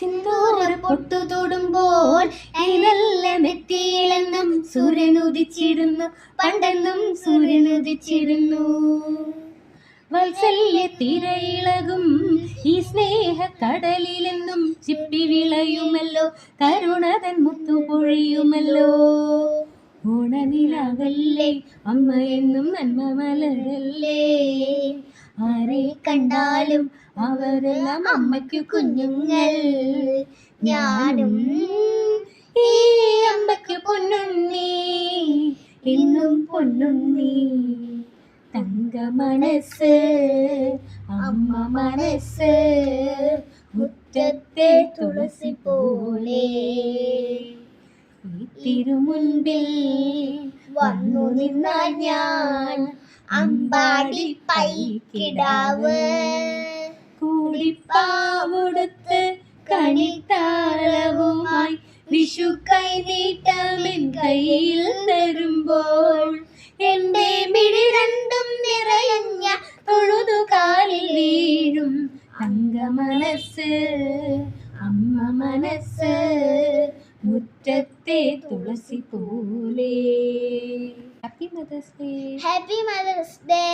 സിന്ദൂര പൊട്ടു തൊടുമ്പോൾ അതിനെല്ലാം എത്തിയില്ലെന്നും സൂര്യൻ ഉദിച്ചിരുന്നു, പണ്ടെന്നും സൂര്യൻ ഉദിച്ചിരുന്നു. വത്സല്യ തിരയിളകും ഈ സ്നേഹ കടലിലെന്നും ചിപ്പി വിളയുമല്ലോ, കരുണതൻ മുത്തുപൊഴിയുമല്ലോ. ഓണനിലാവല്ലേ അമ്മ എന്നും നന്മ മലരല്ലേ, ആരെ കണ്ടാലും അവരെല്ലാം അമ്മയ്ക്കു കുഞ്ഞുങ്ങൾ. ഞാനും ഈ അമ്മയ്ക്ക് പൊന്നുണ്ണി, ഇന്നും പൊന്നുണ്ണി. തങ്ക മനസ്സ് അമ്മ മനസ്സ്, മുറ്റത്തെ തുളസി പോലെ. ഈ തിരുമുൻപിൽ വന്നു നിന്നാൽ ഞാൻ അമ്പാടി പൈക്കിടാവ്. കൂടിപ്പാവൊടുത്ത് കണിത്താളവുമായി വിഷു കൈനീട്ടമെൻ കയ്യിൽ തരുമ്പോൾ, എന്റെ മിഴി രണ്ടും നിറയഞ്ഞ തൊഴുതു കാലിൽ വീഴും തങ്ക മനസ്സ് അമ്മ മനസ്സ്, മുറ്റത്തെ തുളസി പോലെ. Happy mother's day. Happy mother's day.